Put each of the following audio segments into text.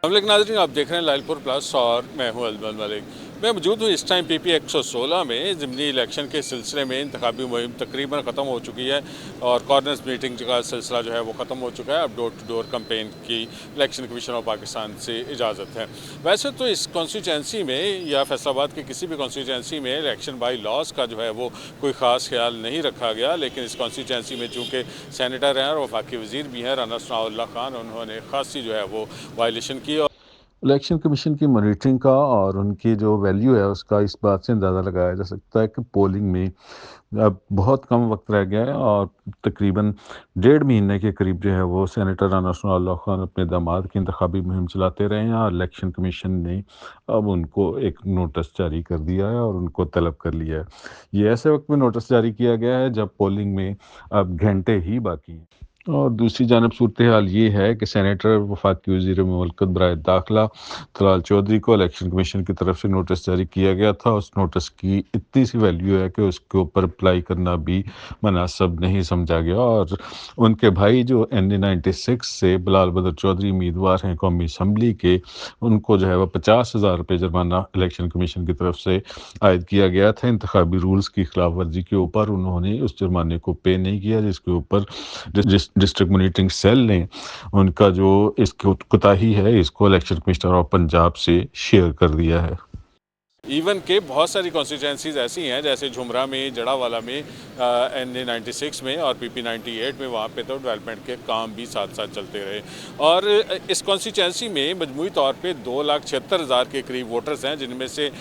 Oblique नाज़रीन, आप देख रहे हैं लाइलपुर प्लस और मैं हूं अजमल मलिक। मैं मौजूद हूं इस टाइम PP 116 में ज़िमनी इलेक्शन के सिलसिले में। इंतखाबी मुहिम तकरीबन ख़त्म हो चुकी है और कॉर्नर्स मीटिंग का सिलसिला जो है वो ख़त्म हो चुका है। अब डोर टू डोर कैंपेन की इलेक्शन कमीशन ऑफ पाकिस्तान से इजाज़त है। वैसे तो इस कॉन्स्टिट्यूंसी में या फैसलाबाद की किसी भी कॉन्स्टिट्यूंसी में इलेक्शन बाई लॉज का जो है वो कोई ख़ास ख्याल नहीं रखा गया, लेकिन इस कॉन्स्टिट्यूंसी में चूँकि सैनेटर हैं और वफाकी वज़ीर भी हैं राना सनाउल्लाह खान, उन्होंने ख़ासी जो है वो वायलेशन की। इलेक्शन कमीशन की मॉनिटरिंग का और उनकी जो वैल्यू है उसका इस बात से अंदाज़ा लगाया जा सकता है कि पोलिंग में अब बहुत कम वक्त रह गया है और तकरीबन 1.5 महीने के करीब जो है वो सेनेटर राना सनाउल्लाह खान अपने दामाद की इंतखाबी मुहिम चलाते रहे हैं और इलेक्शन कमीशन ने अब उनको एक नोटिस जारी कर दिया है और उनको तलब कर लिया है। ये ऐसे वक्त में नोटिस जारी किया गया है जब पोलिंग में अब घंटे ही बाकी हैं। और दूसरी जानब सूरत हाल ये है कि सेनेटर वफाकी वज़ीर मुमलकत बराए दाखिला तलाल चौधरी को इलेक्शन कमीशन की तरफ से नोटिस जारी किया गया था। उस नोटिस की इतनी सी वैल्यू है कि उसके ऊपर अप्लाई करना भी मुनासिब नहीं समझा गया और उनके भाई जो NA 96 से बिलाल बदर चौधरी उम्मीदवार हैं कौमी असम्बली के, उनको जो है वह 50,000 रुपये जुर्माना इलेक्शन कमीशन की तरफ से आयद किया गया था। इंतखाबी रूल्स की खिलाफ वर्जी के ऊपर उन्होंने उस जुर्माने को पे नहीं किया, जिसके ऊपर डिस्ट्रिक्ट मॉनिटरिंग सेल ने उनका जो इसकी कोताही है इसको इलेक्शन कमिश्नर ऑफ पंजाब से शेयर कर दिया है। इवन के बहुत सारी कॉन्स्टिट्यूंसीज ऐसी हैं, जैसे झुमरा में, जड़ावाला में, NA 96 में और PP 98 में, वहाँ पे तो डेवलपमेंट के काम भी साथ साथ चलते रहे। और इस कॉन्स्टिट्यूंसी में मजमूई तौर पे 2,76,000 के करीब वोटर्स हैं, जिनमें से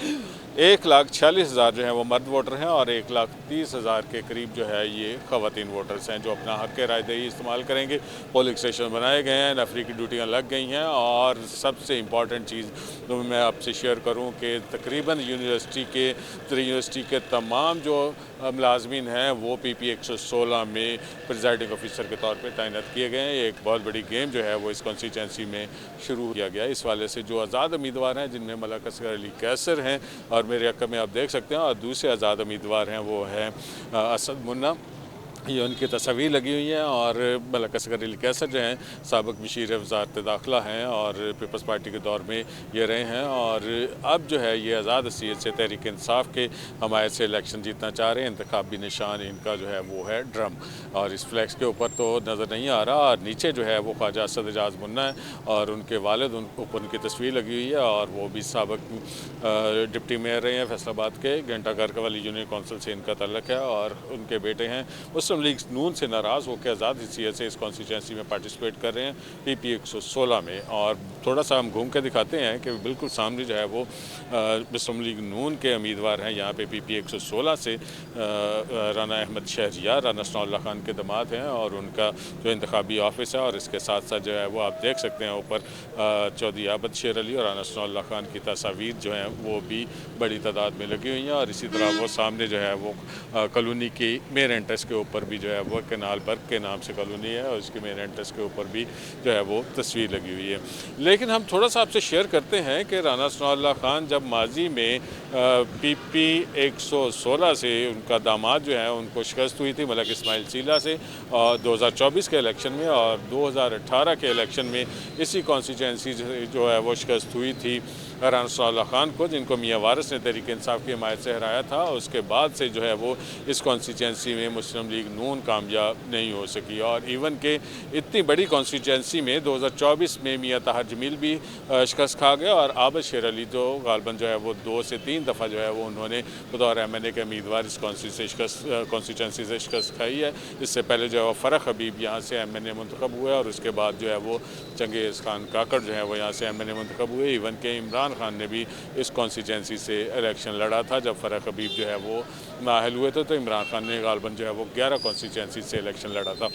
1,46,000 जो है वो मर्द वोटर हैं और 1,30,000 के करीब जो है ये ख़वातीन वोटर्स हैं जो अपना हक़ रायदही इस्तेमाल करेंगे। पोलिंग स्टेशन बनाए गए हैं, नफरी की ड्यूटियाँ लग गई हैं और सबसे इम्पॉर्टेंट चीज़ तो मैं आपसे शेयर करूं कि तकरीबन यूनिवर्सिटी के तमाम जो मुलाजमीन हैं वो PP 116 में प्रिजाइडिंग ऑफिसर के तौर पे तैनात किए गए हैं। एक बहुत बड़ी गेम जो है वो इस कॉन्स्टिट्यूंसी में शुरू किया गया। इस वाले से जो आज़ाद उम्मीदवार हैं, जिनमें मलक असगर अली कैसर हैं और मेरे हक़ में आप देख सकते हैं, और दूसरे आज़ाद उम्मीदवार हैं वो हैं असद मुन्ना, ये उनकी तस्वीर लगी हुई हैं। और मलक असगर अली कैसर जो हैं साबिक़ मशीर वज़ारत दाखिला हैं और पीपल्स पार्टी के दौर में ये रहे हैं और अब जो है ये आज़ाद हैसियत से तहरीक इंसाफ के हमायत से इलेक्शन जीतना चाह रहे हैं। इंतखाबी निशान इनका जो है वो है ड्रम, और इस फ्लैक्स के ऊपर तो नज़र नहीं आ रहा, और नीचे जो है वो ख्वाजा असद एजाज मुन्ना है और उनके वालिद ऊपर उनकी तस्वीर लगी हुई है और वो भी साबिक़ डिप्टी मेयर रहे हैं फैसलाबाद के। घंटाघर वाली यूनियन कौंसिल से इनका तल्लक है और उनके बेटे हैं मुस्लिम लीग नून से नाराज़ होकर आज़ाद हैसियत से इस कॉन्स्टिट्यूंसी में पार्टिसिपेट कर रहे हैं PP 116 में। और थोड़ा सा हम घूम के दिखाते हैं कि बिल्कुल सामने जो है वो मुस्लिम लीग नून के उम्मीदवार हैं यहाँ पे PP 116 से राना अहमद शहरियार, राना सनाउल्लाह खान के दामाद हैं और उनका जो इंतखाबी ऑफिस है, और इसके साथ साथ जो है वो आप देख सकते हैं ऊपर चौधरी आबद शेर अली और राना सनाउल्लाह खान की तस्वीर जो हैं वो भी बड़ी तादाद में लगी हुई हैं। और इसी तरह वो सामने जो है वो कॉलोनी की मेन एंट्रेंस के ऊपर भी जो है वो कैनाल बर्ग के नाम से कॉलोनी है और उसकी मेन एंट्रेंस के ऊपर भी जो है वो तस्वीर लगी हुई है। लेकिन हम थोड़ा सा आपसे शेयर करते हैं कि राना सनाउल्लाह खान जब माजी में PP 116 से उनका दामाद जो है उनको शिकस्त हुई थी मलक इस्माइल सीला से, और 2024 के इलेक्शन में और 2018 के इलेक्शन में इसी कॉन्स्टिट्यूंसी जो है वो शिकस्त हुई थी राना सनाउल्लाह खान को, जिनको मियाँ वारिस ने तहरीक इंसाफ की हिमायत से हराया था। उसके बाद से जो है वो इस कॉन्स्टिट्यूंसी में मुस्लिम लीग नून कामयाब नहीं हो सकी। और इवन के इतनी बड़ी कॉन्स्टिट्यूंसी में 2024 में मियाँ ताहर जमील भी शिकस्त खा गए और आबद शेर अली जो गालबन जो है वो 2 से 3 दफ़ा जो है वो उन्होंने बतौर MNA के उम्मीदवार इस कॉन्स्टिट्यूंसी से शिकस्त खाई है। इससे पहले जो है वो फ़रख हबीब यहाँ से MNA मुंतखब हुए और उसके बाद जो है वो चंगेज़ खान काकड़ जो है वो यहाँ से MNA मुंतखब हुए। इवन के इमरान खान ने भी इस कॉन्स्टिट्यूंसी से इलेक्शन लड़ा था। जब फ़रख हबीब जो है वो नाअहल हुए थे तो इमरान खान ने गालबन जो है वो 11 कॉन्स्टिट्यूंसी से इलेक्शन लड़ा था,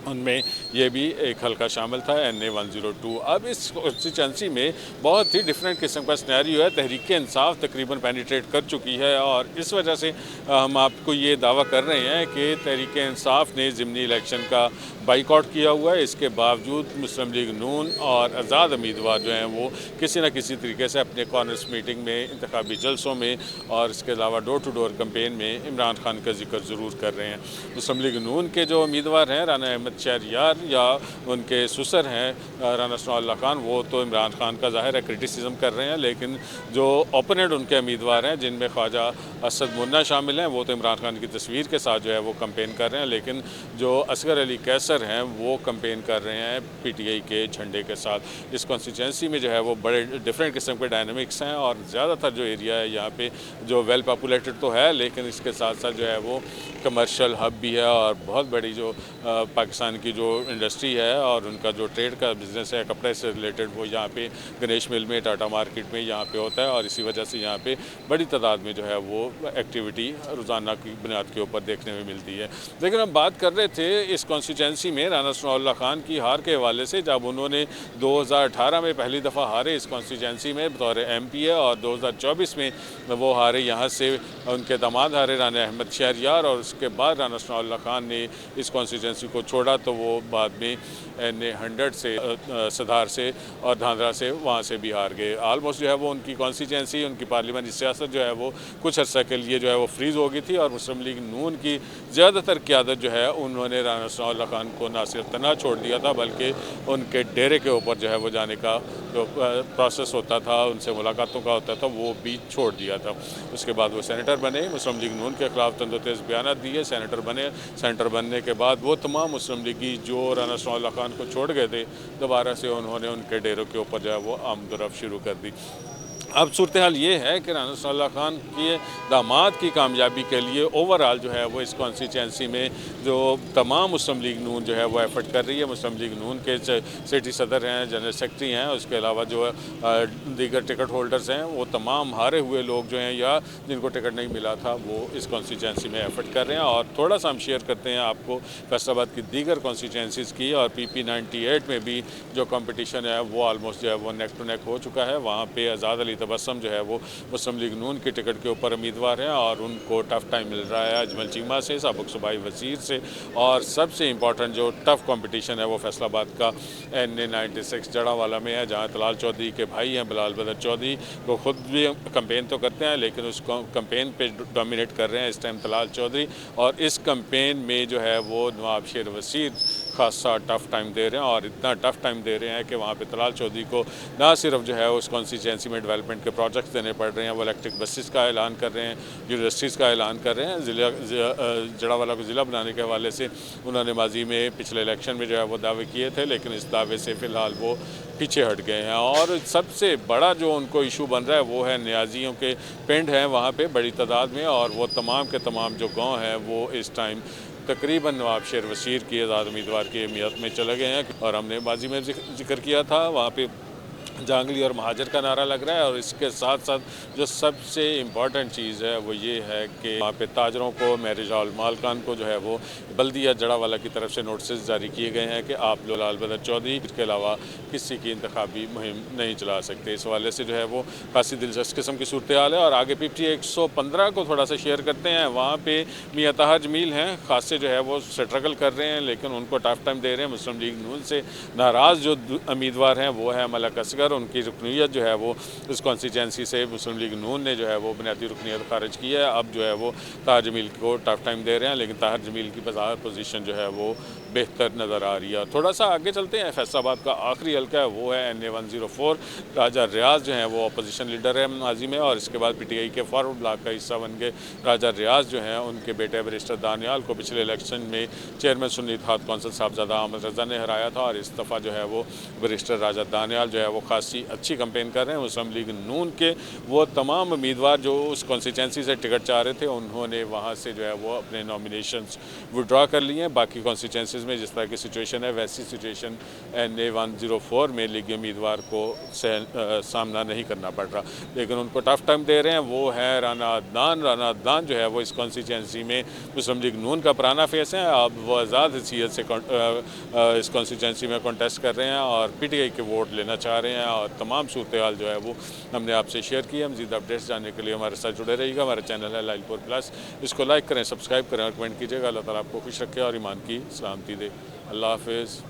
उनमें ये भी एक हल्का शामिल था NA 102। अब इस कॉन्स्टिट्यूंसी में बहुत ही डिफरेंट किस्म का सिनेरियो है। तहरीक इंसाफ तकरीबन पेनिट्रेट कर चुकी है और इस वजह से हम आपको ये दावा कर रहे हैं कि तहरीक इंसाफ ने ज़िमनी इलेक्शन का बाइकआउट किया हुआ है। इसके बावजूद मुस्लिम लीग नून और आज़ाद उम्मीदवार जो हैं वो किसी न किसी तरीके से अपने कॉर्नर्स मीटिंग में, इंतखाबी जलसों में और इसके अलावा डोर टू डोर कैंपेन में इमरान खान का जिक्र ज़रूर कर रहे हैं। मुस्लिम लीग नून के जो उम्मीदवार हैं राना अहमद शहरयार या उनके सुसर हैं राना सनाउल्लाह खान, वो तो इमरान खान का ज़ाहिर है क्रिटिसिज्म कर रहे हैं, लेकिन जो ओपोनेंट उनके उम्मीदवार हैं जिनमें ख्वाजा असद मुन्ना शामिल हैं, वो तो इमरान खान की तस्वीर के साथ जो है वो कैंपेन कर रहे हैं। लेकिन जो असगर अली कैसर हैं वो कैंपेन कर रहे हैं PTI के झंडे के साथ। इस कॉन्स्टिट्यूंसी में जो है वो बड़े डिफरेंट किस्म के डायनामिक्स हैं और ज़्यादातर जो एरिया है यहाँ पे जो वेल पॉपुलेटेड तो है, लेकिन इसके साथ साथ जो है वो कमर्शियल हब भी है और बहुत बड़ी जो पाकिस्तान की जो इंडस्ट्री है और उनका जो ट्रेड का बिज़नेस है कपड़े से रिलेटेड, वो यहाँ पे गणेश मिल में, टाटा मार्केट में यहाँ पे होता है और इसी वजह से यहाँ पे बड़ी तादाद में जो है वो एक्टिविटी रोज़ाना की बुनियाद के ऊपर देखने में मिलती है। लेकिन हम बात कर रहे थे इस कॉन्स्टिट्यूंसी में राना सनाउल्लाह खान की हार के हवाले से, जब उन्होंने 2018 में पहली दफ़ा हारे इस कॉन्स्टिट्यूंसी में बतौर MP है और 2024 में वो हारे यहाँ से, उनके दामाद हारे राना अहमद शहरयार और उसके बाद राना सनाउल्लाह खान ने इस कॉन्स्टिट्यूंसी को छोड़ा तो वो बाद में NA-100 से सधार से और धांधरा से वहाँ से भी हार गए। आलमोस्ट जो है वो उनकी कॉन्स्टिट्यूंसी, उनकी पार्लियामानी सियासत जो है वो कुछ अर्सा के लिए जो है वो फ्रीज़ हो गई थी और मुस्लिम लीग नून की ज़्यादातर क़यादत जो है उन्होंने राना सनाउल्लाह खान को ना सिर्फ तना छोड़ दिया था बल्कि उनके डेरे के ऊपर जो है वो जाने का जो प्रोसेस होता था, उनसे मुलाकातों का होता था, वो भी छोड़ दिया था। उसके बाद वो सेनेटर बने, मुस्लिम लीग नून के ख़िलाफ़ तंदुरुस्त बयान दिए, सेनेटर बने। सेनेटर बनने के बाद वो तमाम मुस्लिम लीगी जो राना सनाउल्लाह खान को छोड़ गए थे, दोबारा से उन्होंने उनके डेरों के ऊपर जो है वो आमदरफ़ शुरू कर दी। अब सूरत हाल ये है कि राना सनाउल्लाह खान के दामाद की कामयाबी के लिए ओवरऑल जो है वो इस कॉन्स्टिट्यूंसी में जो तमाम मुस्लिम लीग नून जो है वो एफर्ट कर रही है। मुस्लिम लीग नून के सिटी सदर हैं, जनरल सेक्रेटरी हैं, उसके अलावा जो दीगर टिकट होल्डर्स हैं, वो तमाम हारे हुए लोग जो हैं या जिनको टिकट नहीं मिला था वो इस कॉन्स्टिट्यूंसी में एफर्ट कर रहे हैं। और थोड़ा सा हम शेयर करते हैं आपको फैसलाबाद की दीगर कॉन्स्टिट्यूंसीज़ की। और PP 98 में भी जो कॉम्पटिशन है वो आलमोस्ट जो है वो नेक टू नेक हो चुका है। वहाँ पर आज़ाद अली तबस्सुम जो है वो मुस्लिम लीग नून के टिकट के ऊपर उम्मीदवार हैं और उनको टफ़ टाइम मिल रहा है अजमल चीमा से, साबिक सूबाई वज़ीर से। और सबसे इम्पॉर्टेंट जो टफ़ कंपटीशन है वो फैसलाबाद का NA-96 जड़ावाला में है, जहाँ तलाल चौधरी के भाई हैं बिलाल बदर चौधरी, वो ख़ुद भी कैंपेन तो करते हैं लेकिन उस कैंपेन पे डोमिनेट कर रहे हैं इस टाइम तलाल चौधरी। और इस कैंपेन में जो है वो नवाब शेर वसीर खासा टफ़ टाइम दे रहे हैं और इतना टफ़ टाइम दे रहे हैं कि वहाँ पे तलाल चौधरी को ना सिर्फ जो है उस कॉन्स्टिट्यूंसी में डेवलपमेंट के प्रोजेक्ट्स देने पड़ रहे हैं, वो इलेक्ट्रिक बसेस का ऐलान कर रहे हैं, यूनिवर्सिटीज़ का ऐलान कर रहे हैं। जड़ावाला को ज़िला बनाने के हवाले से उन्होंने माजी में पिछले इलेक्शन में जो है वो दावे किए थे, लेकिन इस दावे से फ़िलहाल वो पीछे हट गए हैं। और सबसे बड़ा जो उनको इशू बन रहा है वो है न्याजियों के पिंड हैं वहाँ पे बड़ी तादाद में, और वो तमाम के तमाम जो गांव हैं वो इस टाइम तकरीबन नवाब शेर वसीर की आज़ाद उम्मीदवार की अहमियत में चले गए हैं। और हमने माजी में जिक्र किया था वहाँ पे जांगली और महाजर का नारा लग रहा है। और इसके साथ साथ जो सबसे इम्पॉर्टेंट चीज़ है वो ये है कि वहाँ पे ताजरों को, मैरिज हॉल मालकान को जो है वो बल्दिया जड़ावाला की तरफ से नोटिस जारी किए गए हैं कि आप बिलाल बदर चौधरी इसके अलावा किसी की इंतखाबी मुहिम नहीं चला सकते। इस हवाले से जो है वो खासी दिलचस्प किस्म की सूरत हाल है। और आगे PTA 115 को थोड़ा सा शेयर करते हैं। वहाँ पर मियाँ ताहर जमील हैं, खासे जो है वो स्ट्रगल कर रहे हैं लेकिन उनको टफ टाइम दे रहे हैं। मुस्लिम लीग नून से नाराज़ जो उम्मीदवार हैं वो है मलक असगर, उनकी रुकनीत जो है वो इस कॉन्स्टिट्यूंसी से मुस्लिम लीग नून ने जो है वो बुनियादी रुकनीत खारिज की है। अब जो है वो ताहर जमील को टफ टाइम दे रहे हैं, लेकिन ताहर जमील की बज़ाहिर पोजीशन जो है वो बेहतर नज़र आ रही है। थोड़ा सा आगे चलते हैं, फैसलाबाद का आखिरी हल्का है वो है NA-104। राजा रियाज जो हैं वो अपोजिशन लीडर है माजी में, और इसके बाद PTI के फॉरवर्ड ब्लॉक का हिस्सा बन गए। राजा रियाज जो हैं उनके बेटे बैरिस्टर दानियाल को पिछले इलेक्शन में चेयरमैन सुन्नी इत्तेहाद कौंसिल साहबजादा अहमद रज़ा ने हराया था, और इस दफ़ा जो है वो बैरिस्टर राजा दानियाल जो है वो खासी अच्छी कंपेन कर रहे हैं। मुस्लिम लीग नून के वो तमाम उम्मीदवार जो उस कॉन्स्टिट्यूंसी से टिकट चाह रहे थे उन्होंने वहाँ से जो है वो अपने नॉमिनेशंस विड्रॉ कर लिए हैं। बाकी कॉन्स्टिट्यूंसीज़ में जिस तरह की सिचुएशन है वैसी सिचुएशन NA-104 में लीगी उम्मीदवार को सामना नहीं करना पड़ रहा, लेकिन उनको टफ टाइम दे रहे हैं वो है राना अदनान। राना अदनान जो है वो इस कॉन्स्टिट्यूंसी में मुस्लिम लीग नून का पुराना फेस है, अब वो आज़ाद हैसियत से इस कॉन्स्टिट्यूंसी में कॉन्टेस्ट कर रहे हैं और PTI के वोट लेना चाह रहे हैं। और तमाम सूरत हाल जो है वो हमने आपसे शेयर की है। मज़ीद अपडेट्स जानने के लिए हमारे साथ जुड़े रहिएगा। हमारा चैनल है लाइलपुर प्लस, इसको लाइक करें, सब्सक्राइब करें और कमेंट कीजिएगा। अल्लाह ताला आपको खुश रखे और ईमान की सलामती दे। अल्लाह हाफिज़।